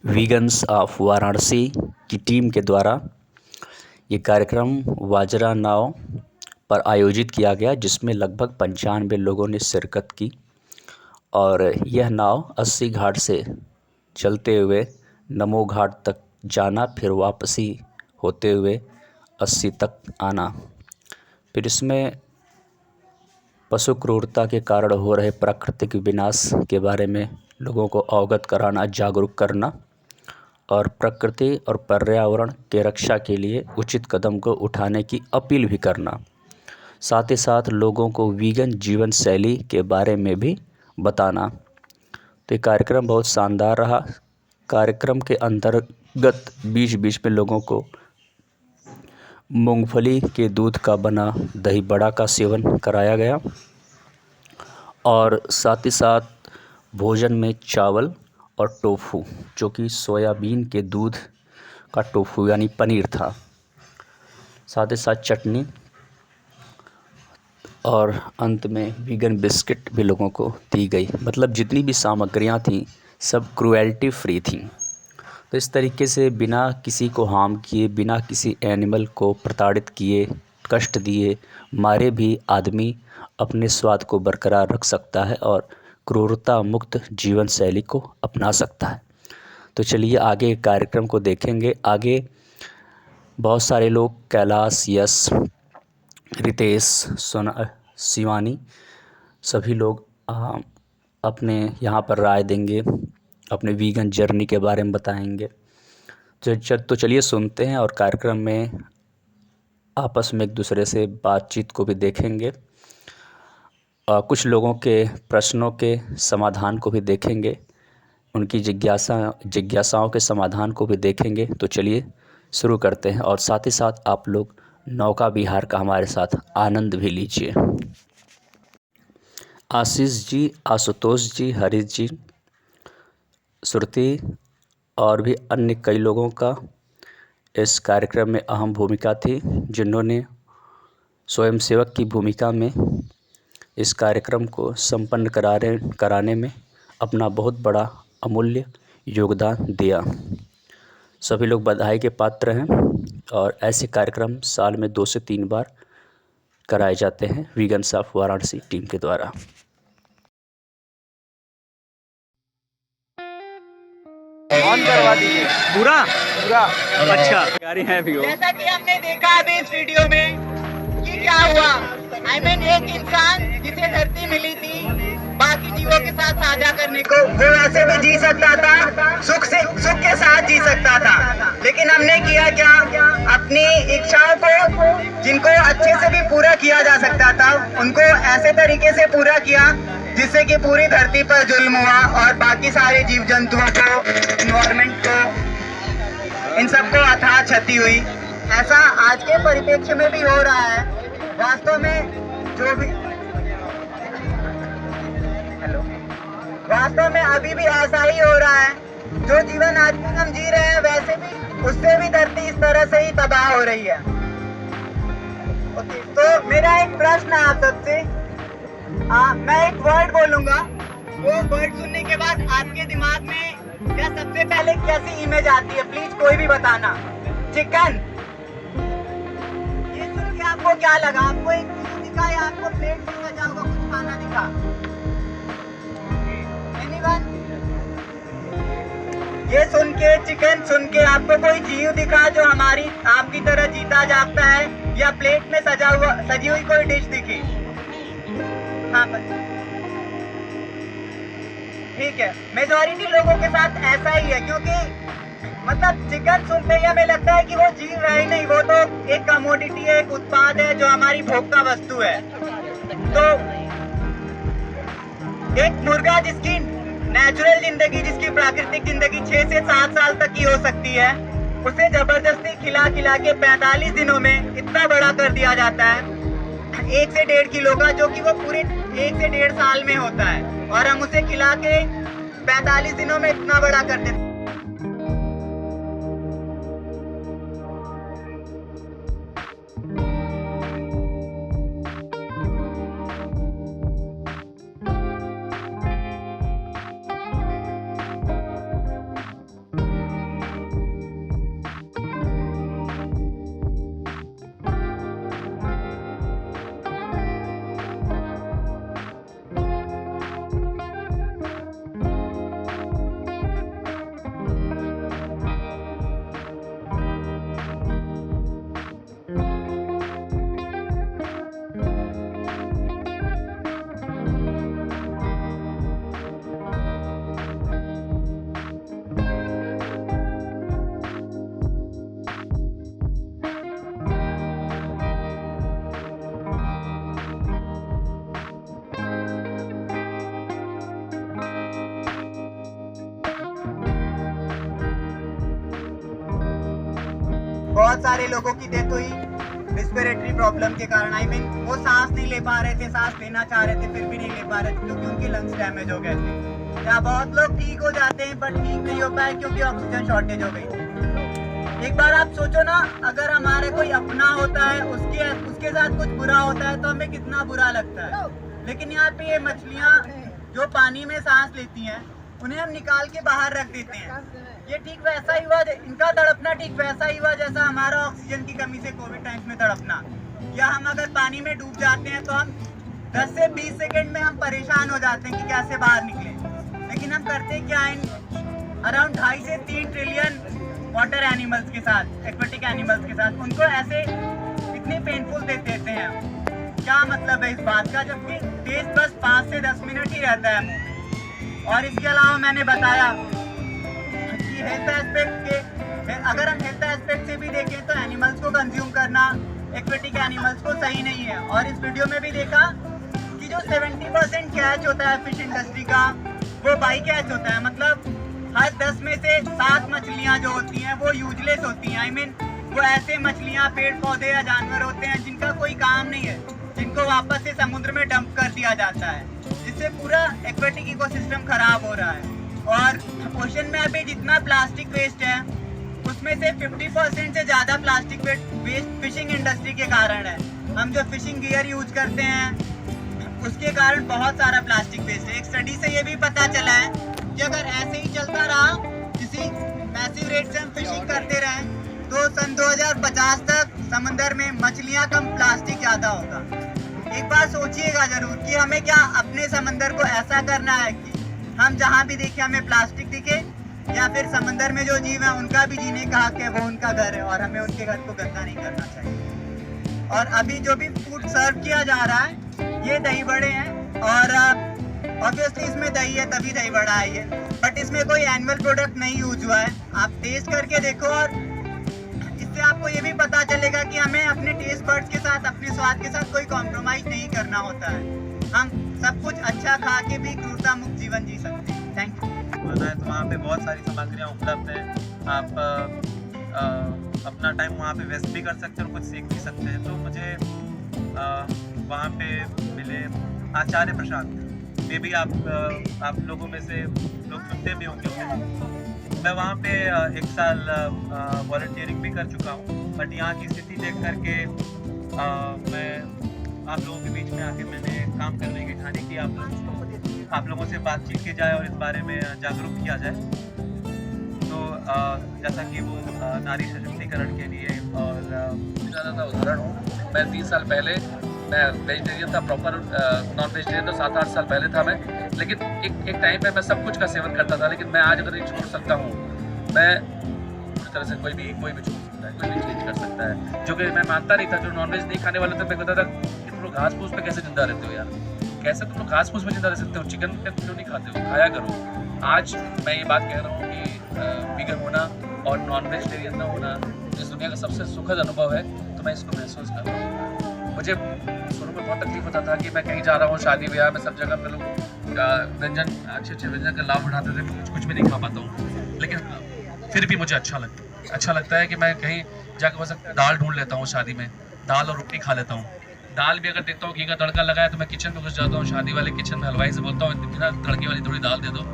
Vegans of Varanasi की team के द्वारा ये कार्यक्रम वाजरा नाव पर आयोजित किया गया, जिसमें लगभग 95 लोगों ने शिरकत की और यह नाव 80 घाट से चलते हुए नमो घाट तक जाना, फिर वापसी होते हुए 80 तक आना। फिर इसमें पशु क्रूरता के कारण हो रहे प्राकृतिक विनाश के बारे में लोगों को अवगत कराना, जागरूक करना और प्रकृति और पर्यावरण के रक्षा के लिए उचित कदम को उठाने की अपील भी करना। साथ ही साथ लोगों को वीगन जीवन शैली के बारे में भी बताना। तो ये कार्यक्रम बहुत शानदार रहा। कार्यक्रम के अंतर्गत बीच बीच में लोगों को मूंगफली के दूध का बना दही बड़ा का सेवन कराया गया और साथ ही साथ भोजन में चावल और टोफू, जो कि सोयाबीन के दूध का टोफू यानी पनीर था, साथ ही साथ चटनी और अंत में वीगन बिस्किट भी लोगों को दी गई। मतलब जितनी भी सामग्रियां थीं सब क्रुएल्टी फ्री थीं। तो इस तरीके से बिना किसी को हार्म किए, बिना किसी एनिमल को प्रताड़ित किए, कष्ट दिए, मारे भी आदमी अपने स्वाद को बरकरार रख सकता है और क्रूरता मुक्त जीवन शैली को अपना सकता है। तो चलिए आगे कार्यक्रम को देखेंगे। आगे बहुत सारे लोग, कैलाश, यश, रितेश, शिवानी, सभी लोग अपने यहाँ पर राय देंगे, अपने वीगन जर्नी के बारे में बताएंगे। तो चलिए सुनते हैं और कार्यक्रम में आपस में एक दूसरे से बातचीत को भी देखेंगे। कुछ लोगों के प्रश्नों के समाधान को भी देखेंगे, उनकी जिज्ञासाओं के समाधान को भी देखेंगे। तो चलिए शुरू करते हैं और साथ ही साथ आप लोग नौका विहार का हमारे साथ आनंद भी लीजिए। आशीष जी, आशुतोष जी, हरीश जी, श्रुति और भी अन्य कई लोगों का इस कार्यक्रम में अहम भूमिका थी, जिन्होंने स्वयंसेवक की भूमिका में इस कार्यक्रम को संपन्न कराने में अपना बहुत बड़ा अमूल्य योगदान दिया। सभी लोग बधाई के पात्र हैं और ऐसे कार्यक्रम साल में 2 से 3 बार कराए जाते हैं वीगन्स ऑफ वाराणसी टीम के द्वारा। ऑन करवा दीजिए पूरा। अच्छा, गाड़ी है भी हो। जैसा कि हमने देखा अभी इस वीडियो में कि क्या हुआ। एक इंसान जिसे धरती मिली थी बाकी जीवों के साथ साझा करने को, वो वैसे भी जी सकता था, सुख के साथ जी सकता था, लेकिन हमने किया क्या, अपनी इच्छाओं को जिनको अच्छे से भी पूरा किया जा सकता था उनको ऐसे तरीके से पूरा किया जिससे कि पूरी धरती पर जुल्म हुआ और बाकी सारे जीव जंतुओं को, इन्वायरमेंट को, इन सबको अथाह क्षति हुई। ऐसा आज के परिप्रेक्ष्य में भी हो रहा है। वास्तव में वास्तव में अभी भी ऐसा ही हो रहा है। जो जीवन आज भी हम जी रहे हैं वैसे भी उससे भी धरती इस तरह से ही तबाह हो रही है। तो मेरा एक प्रश्न है आप सबसे। मैं एक वर्ड बोलूंगा, वो वर्ड सुनने के बाद आपके दिमाग में क्या सबसे पहले कैसी इमेज आती है, प्लीज कोई भी बताना। चिकन, ये सुन के आपको क्या लगा? आपको एक चीज दिखा या आपको प्लेट में सजा हुआ कुछ खाना दिखा? एनीवन? ये सुन के, चिकन सुन के आपको कोई जीव दिखा जो हमारी आपकी तरह जीता जागता है, या प्लेट में सजी हुई कोई डिश दिखी? हाँ, ठीक है। मेजॉरिटी लोगों के साथ ऐसा ही है, क्योंकि मतलब चिकन सुनते ही हमें लगता है कि वो जीव है ही नहीं, वो तो एक कमोडिटी है, एक उत्पाद है जो हमारी भोक्ता वस्तु है। तो एक मुर्गा जिसकी नेचुरल जिंदगी, जिसकी प्राकृतिक जिंदगी 6 से 7 साल तक की हो सकती है, उसे जबरदस्ती खिला के 45 दिनों में इतना बड़ा कर दिया जाता है, 1 से 1.5 किलो का, जो कि वो पूरे 1 से 1.5 साल में होता है, और हम उसे खिला के 45 दिनों में इतना बड़ा कर देते हैं। बहुत सारे लोगों की डेथ हुई रिस्पिरेटरी प्रॉब्लम के कारण। आई मीन वो सांस नहीं ले पा रहे थे, सांस लेना चाह रहे थे फिर भी नहीं ले पा रहे थे क्योंकि उनके लंग्स डैमेज हो गए थे। या बहुत लोग ठीक हो जाते हैं बट ठीक नहीं हो पाए क्योंकि ऑक्सीजन शॉर्टेज हो गई थी। एक बार आप सोचो ना, अगर हमारे कोई अपना होता है उसके साथ कुछ बुरा होता है तो हमें कितना बुरा लगता है। लेकिन यहाँ पे ये मछलियाँ जो पानी में सांस लेती हैं उन्हें हम निकाल के बाहर रख देते हैं। ये ठीक वैसा ही हुआ, इनका तड़पना ठीक वैसा ही हुआ जैसा हमारा ऑक्सीजन की कमी से कोविड टाइम्स में तड़पना। या हम अगर पानी में डूब जाते हैं तो हम 10 से 20 सेकंड में हम परेशान हो जाते हैं कि कैसे बाहर निकले। लेकिन हम करते क्या है, अराउंड 2.5 से 3 ट्रिलियन वाटर एनिमल्स के साथ, एक्वेटिक एनिमल्स के साथ उनको ऐसे इतने पेनफुल दे देते हैं। क्या मतलब है इस बात का, जबकि टेस्ट बस 5 से 10 मिनट ही रहता है मुंह में। और इसके अलावा मैंने बताया कि हेल्थ एस्पेक्ट के, अगर हम हेल्थ एस्पेक्ट से भी देखें तो एनिमल्स को कंज्यूम करना एक्वेटिक एनिमल्स को सही नहीं है। और इस वीडियो में भी देखा कि जो 70% कैच होता है फिश इंडस्ट्री का वो बाई कैच होता है। मतलब हर 10 में से 7 मछलियाँ जो होती हैं वो यूजलेस होती हैं। आई मीन वो ऐसे मछलियाँ, पेड़ पौधे या जानवर होते हैं जिनका कोई काम नहीं है, जिनको वापस से समुद्र में डंप कर दिया जाता है, जिससे पूरा एक्वेटिक इकोसिस्टम खराब हो रहा है। और ओशन में अभी जितना प्लास्टिक वेस्ट है उसमें से 50% से ज़्यादा प्लास्टिक वेस्ट फिशिंग इंडस्ट्री के कारण है। हम जो फिशिंग गियर यूज करते हैं उसके कारण बहुत सारा प्लास्टिक वेस्ट है। एक स्टडी से ये भी पता चला है कि अगर ऐसे ही चलता रहा, किसी मैसिव रेट से हम फिशिंग करते रहें तो सन 2050 तक समंदर में मछलियाँ कम, प्लास्टिक ज़्यादा होगा। एक बार सोचिएगा जरूर कि हमें क्या अपने समंदर को ऐसा करना है कि हम जहाँ भी देखें हमें प्लास्टिक दिखे, या फिर समंदर में जो जीव हैं उनका भी जीने का हक है, वो उनका घर है और हमें उनके घर को गंदा नहीं करना चाहिए। और अभी जो भी फूड सर्व किया जा रहा है ये दही बड़े हैं और ऑब्वियसली इसमें दही है तभी दही बड़ा है ये, बट इसमें कोई एनिमल प्रोडक्ट नहीं यूज हुआ है। आप टेस्ट करके देखो और इससे आपको ये भी पता चलेगा कि हमें अपने टेस्ट बर्ड्स के साथ, अपने स्वाद के साथ कोई कॉम्प्रोमाइज नहीं करना होता है। हम सब कुछ अच्छा खा के भी क्रूरता मुक्त जीवन जी सकते हैं। Thank you. तो वहाँ पे बहुत सारी सामग्रियाँ उपलब्ध हैं। आप अपना टाइम वहाँ पे वेस्ट भी कर सकते हैं और कुछ सीख भी सकते हैं। तो मुझे वहाँ पे मिले आचार्य प्रशांत, मे भी आप लोगों में से लोग सुनते भी होंगे। मैं वहाँ पे 1 साल वॉलंटियरिंग भी कर चुका हूँ, बट यहाँ की स्थिति देख करके मैं आप लोगों के बीच में आके मैंने काम करने की ठानी कि आप लोगों से बातचीत की जाए और इस बारे में जागरूक किया जाए। तो जैसा कि वो नारी सशक्तिकरण के लिए और ज़्यादा उदाहरण हूँ। मैं 30 साल पहले मैं वेजिटेरियन था, प्रॉपर नॉन वेजिटेरियन तो 7-8 साल पहले था मैं। लेकिन एक टाइम पे मैं सब कुछ का सेवन करता था, लेकिन मैं आज अगर ये छोड़ सकता हूँ, मैं पूरी तरह से कोई भी छोड़ सकता है, कोई भी चेंज कर सकता है। जो कि मैं मानता नहीं था, जो नॉनवेज नहीं खाने वाले थे, मैं कहता था कि तुम लोग घास फूस पे कैसे जिंदा रहते हो यार, कैसे तुम लोग घास फूस पे जिंदा रह सकते हो, चिकन क्यों नहीं खाते हो, खाया करो। आज मैं ये बात कह रहा हूँ कि वीगन होना और नॉन वेजिटेरियन ना होना इस दुनिया का सबसे सुखद अनुभव है। तो मैं इसको महसूस कर रहा हूँ। मुझे शुरू में बहुत तकलीफ होता था कि मैं कहीं जा रहा हूँ, शादी ब्याह में सब जगह पे लोग व्यंजन, अच्छे व्यंजन का लाभ उठाते थे, मैं कुछ भी नहीं खा पाता हूँ। लेकिन फिर भी मुझे अच्छा लगता है कि मैं कहीं जाकर बस दाल ढूंढ लेता हूँ, शादी में दाल और रोटी खा लेता हूँ। दाल भी अगर देखता हूँ घी का तड़का लगाया तो मैं किचन में घुस जाता हूँ, शादी वाले किचन में हलवाई से बोलता हूँ बिना तड़के वाली थोड़ी दाल दे दो,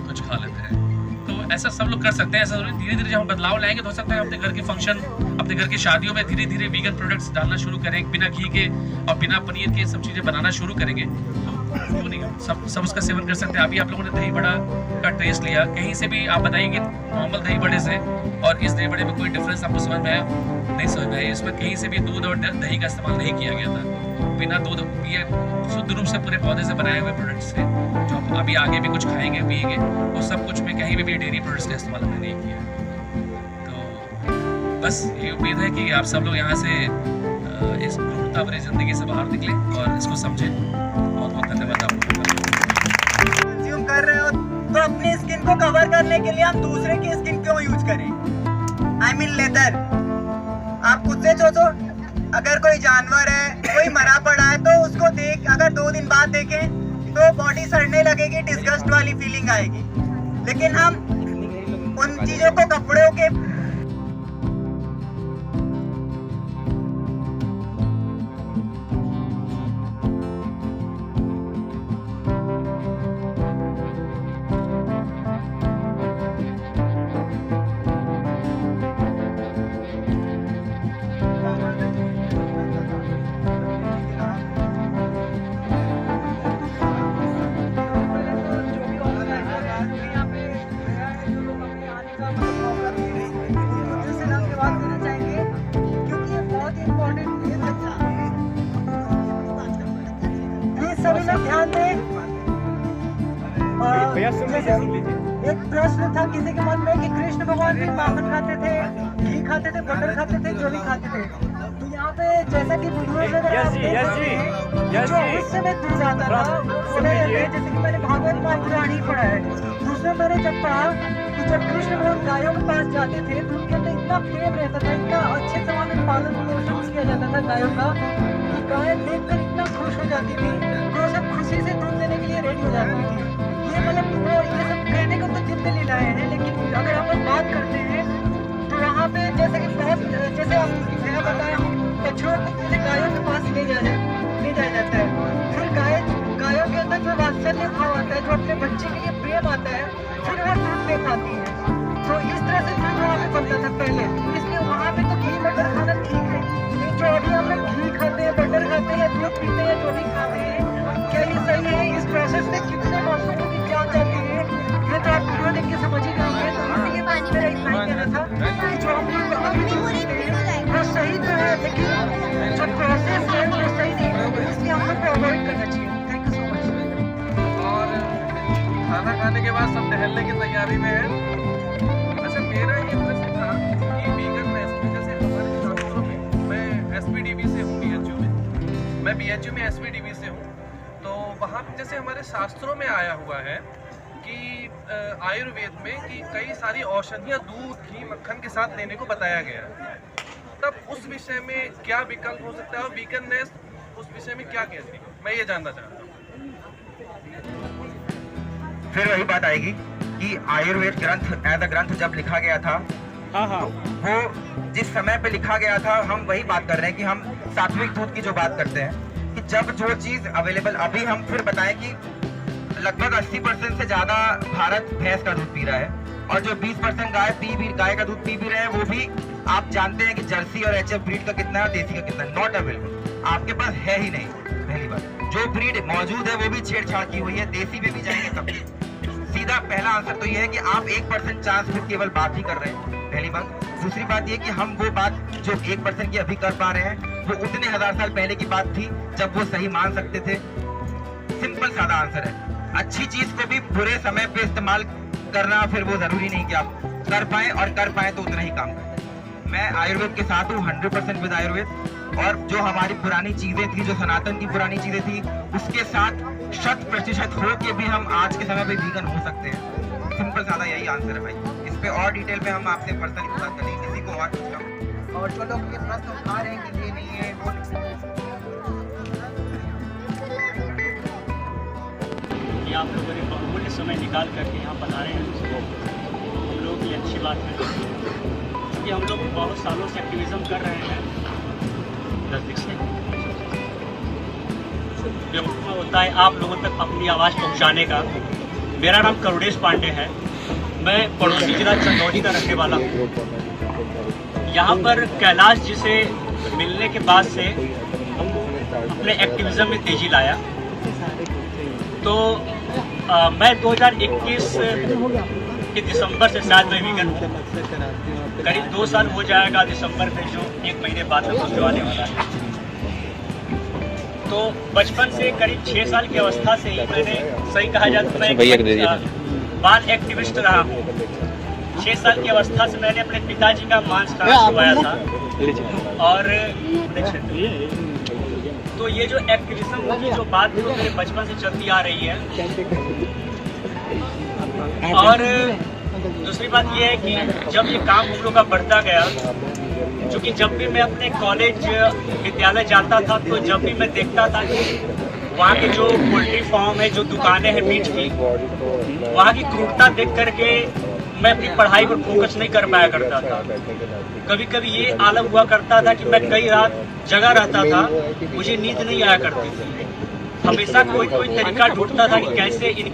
कुछ खा लेते हैं। तो ऐसा सब लोग कर सकते हैं। ऐसा धीरे धीरे जब हम बदलाव लाएंगे तो हो सकता है अपने घर के फंक्शन, अपने घर की शादियों में धीरे धीरे वीगन प्रोडक्ट्स डालना शुरू करें, बिना घी के और बिना पनीर के सब चीज़ें बनाना शुरू करेंगे। क्यों नहीं, सब उसका सेवन कर सकते हैं। अभी आप लोगों ने दही बड़ा का टेस्ट लिया, कहीं से भी आप बताइए नॉर्मल दही बड़े से और इस दही बड़े में कोई डिफरेंस आपको समझ में आया? नहीं समझ में आया। इसमें कहीं से भी दूध और दही का इस्तेमाल नहीं किया गया था। बिना दूध, ये शुद्ध रूप से पूरे पौधे से बनाए हुए प्रोडक्ट्स थे। जो अभी आगे भी कुछ खाएंगे पिएंगे वो सब कुछ में कहीं भी डेयरी प्रोडक्ट्स का इस्तेमाल हमने नहीं किया। तो बस ये उम्मीद है कि आप सब लोग यहाँ से इस क्रूरता भरी जिंदगी से बाहर निकलें और इसको समझें। बहुत बहुत धन्यवाद आप लोगों का। कंज्यूम कर रहे हो तो अपनी स्किन को कवर करने के लिए हम दूसरे की स्किन क्यों यूज करें? I mean leather. आप खुद से सोचो, अगर कोई जानवर है, कोई मरा पड़ा है तो उसको अगर 2 दिन बाद देखें तो बॉडी सड़ने लगेगी, डिस्गस्ट वाली फीलिंग आएगी। लेकिन हम उन चीजों को कपड़ों के एक प्रश्न था किसी के मन में कि कृष्ण भगवान भी माखन खाते थे, घी खाते थे, बटर खाते थे, जो भी खाते थे। तो यहाँ पे जैसा कि वीडियो में जो उस समय दूध आता था, जैसे कि मैंने भागवत पुराण ही पढ़ा है, दूसरा मैंने जब पढ़ा कि जब कृष्ण भगवान गायों के पास जाते थे तो उनके अंदर इतना प्रेम रहता था, इतना अच्छे से वहाँ पे पालन पोषण किया जाता था गायों का, कि गाय देखकर इतना खुश हो जाती थी कि वो सब खुशी से दूध देने के लिए रेडी हो जाती थी। ये मतलब वो ये सब कहने को तो दिव्य लीलाएं हैं, लेकिन अगर हम लोग बात करते हैं तो वहाँ पे जैसे कि बहुत जैसे आप मैंने बताया हूँ, बछड़ों को पहले गायों के पास ले जाया जाता है, फिर गायों के अंदर जो वात्सल्य भाव आता है, जो अपने बच्चे के लिए प्रेम आता है, फिर वो दूध दे पाती है। तो इस तरह से दूध वहाँ पे बनता था पहले, इसलिए वहाँ पे तो घी बटर खाना ठीक है, लेकिन जो अभी हम लोग घी खाते हैं, बटर खाते हैं, या दूध पीते हैं, जो भी खाते हैं, क्या ये सही है? इस प्रोसेस में कितने मासूमों की जान जाती है, ये तो आप वीडियो देख के समझ ही गए हैं। तो इसलिए मेरा इतना ही कहना था कि जो हम लोग अभी सोचते हैं वो सही तो है, लेकिन जो प्रोसेस है वो सही नहीं है, इसलिए हम लोग को अवॉइड करना चाहिए। Thank you so much. और खाना खाने के बाद सब टहलने की तैयारी में है। अच्छा, मेरा ये प्रश्न था कि वीगन रेसिपी जैसे हमारे शास्त्रों में, मैं एसपीडीबी से हूँ, मैं बीएचयू में एसपीडीबी से हूँ, तो वहाँ पे जैसे हमारे शास्त्रों में आया हुआ है कि आयुर्वेद में कि कई सारी औषधियाँ दूध, घी, मक्खन के साथ लेने को बताया गया है। तब उस विषय में क्या विकल्प हो सकता है और वीगननेस उस विषय में क्या कहती है, मैं ये जानना चाहता हूँ। फिर वही बात आएगी कि आयुर्वेद ग्रंथ एज अ ग्रंथ जब लिखा गया था, तो वो जिस समय पे लिखा गया था, हम वही बात कर रहे हैं कि हम सात्विक दूध की जो बात करते हैं कि जब जो चीज अवेलेबल, अभी हम फिर बताएं कि लगभग 80% से ज्यादा भारत भैंस का दूध पी रहा है, और जो 20% गाय का दूध पी भी रहे हैं, वो भी आप जानते हैं कि जर्सी और एचएफ ब्रीड का कितना है, देसी का कितना है, नॉट अवेलेबल, आपके पास है ही नहीं। पहली बात, जो ब्रीड मौजूद है वो भी छेड़छाड़ की हुई है, देसी पे भी जाएंगे तब भी। सीधा पहला आंसर तो ये है कि आप 1% चांस फिर केवल बात ही कर रहे हैं, पहली बात। दूसरी बात ये कि हम वो बात जो 1% की अभी कर पा रहे हैं, वो उतने 1000 साल पहले की बात थी जब वो सही मान सकते थे। सिंपल सादा आंसर है। अच्छी चीज को भी बुरे समय पे इस्तेमाल करना फिर वो जरूरी नहीं कि आप कर पाए, और कर पाए तो उतना ही काम करें। मैं आयुर्वेद के साथ हूँ, 100% विद आयुर्वेद, और जो हमारी पुरानी चीजें थी, जो सनातन की पुरानी चीजें थी, उसके साथ 100% हो के भी हम आज के समय पे वीगन हो सकते हैं। सिंपल सादा यही आंसर है भाई। इस पे और डिटेल में हम आपसे पर्सनली बात करेंगे, किसी को और पूछना। और जो लोग ये प्रश्न उठा रहे हैं कि ये नहीं है, वो नहीं है, कि आप लोगों ने बहुमूल्य समय निकाल करके यहाँ बता रहे हैं, हम लोगों की अच्छी बात है, क्योंकि हम लोग बहुत सालों से एक्टिविज्म कर रहे हैं, नज़दीक से बेवकूफ़ होता है आप लोगों तक अपनी आवाज़ पहुँचाने का। मेरा नाम करुणेश पांडे है, मैं पड़ोसी जिला चंदौली का रहने वाला हूँ। यहाँ पर कैलाश जी से मिलने के बाद से अपने एक्टिविज्म में तेज़ी लाया। तो मैं 2021 के दिसंबर से शायद मैं वीगन हूँ, करीब 2 साल हो जाएगा दिसंबर में, जो 1 महीने बाद में पहुँचने वाले वाला है। तो बचपन से करीब 6 साल की अवस्था से ही मैंने, सही कहा जाए तो मैं बाल एक्टिविस्ट रहा हूँ। 6 साल की अवस्था से मैंने अपने पिताजी का मांस खाना छुड़वाया था, और तो ये जो एक्टिविज्म की जो बात है वो मेरे बचपन से चलती आ रही है। और दूसरी बात ये है कि जब ये काम हम लोग का बढ़ता गया, क्योंकि जब भी मैं अपने कॉलेज विद्यालय जाता था, तो जब भी मैं देखता था कि वहाँ के जो पोल्ट्री फार्म है, जो दुकानें हैं मीट की, वहाँ की क्रूरता देख करके मैं अपनी पढ़ाई पर फोकस नहीं कर पाया करता था। कभी कभी ये आलम हुआ करता था कि मैं कई रात जगा रहता था, मुझे नींद नहीं आया करती थी। हमेशा कोई तरीका ढूंढता था कि कैसे इन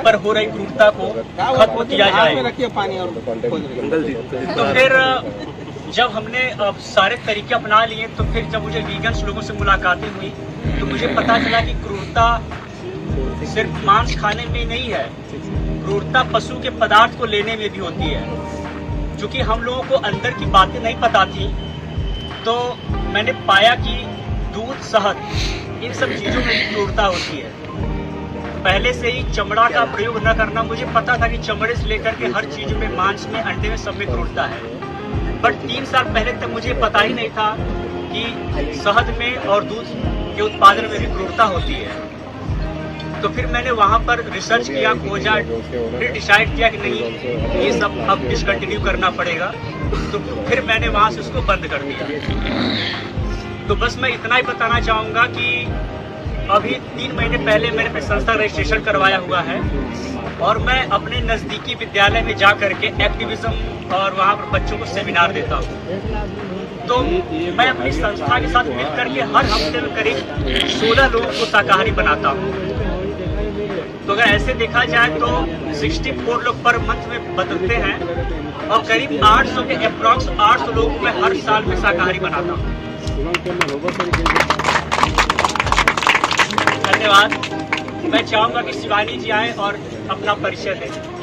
पर हो रही क्रूरता को खत्म किया जाए। तो फिर जब हमने सारे तरीके अपना लिए, तो फिर जब मुझे वीगन्स लोगों से मुलाकातें हुई, तो मुझे पता चला कि क्रूरता सिर्फ मांस खाने में नहीं है, क्रूरता पशु के पदार्थ को लेने में भी होती है। क्योंकि हम लोगों को अंदर की बातें नहीं पता थी, तो मैंने पाया कि दूध, शहद, इन सब चीज़ों में भी क्रूरता होती है। पहले से ही चमड़ा का प्रयोग न करना, मुझे पता था कि चमड़े से लेकर के हर चीज में, मांस में, अंडे में, सब में क्रूरता है। बट 3 साल पहले तक मुझे पता ही नहीं था कि शहद में और दूध के उत्पादन में भी क्रूरता होती है। तो फिर मैंने वहाँ पर रिसर्च किया, खोजा, फिर डिसाइड किया कि नहीं, ये सब अब डिसकंटिन्यू करना पड़ेगा। तो फिर मैंने वहाँ से उसको बंद कर दिया। तो बस मैं इतना ही बताना चाहूँगा कि अभी 3 महीने पहले मैंने अपने संस्था रजिस्ट्रेशन करवाया हुआ है और मैं अपने नज़दीकी विद्यालय में जा करके एक्टिविज्म और वहाँ पर बच्चों को सेमिनार देता हूँ। तो मैं अपनी संस्था के साथ मिलकर के हर हफ्ते में करीब 16 लोगों को शाकाहारी बनाता हूँ। तो अगर ऐसे देखा जाए तो 64 लोग पर मंथ में बदलते हैं और करीब 800 के अप्रॉक्स 800 लोगों को मैं हर साल में शाकाहारी बनाता हूँ। धन्यवाद। मैं चाहूँगा कि शिवानी जी आए और अपना परिचय दें।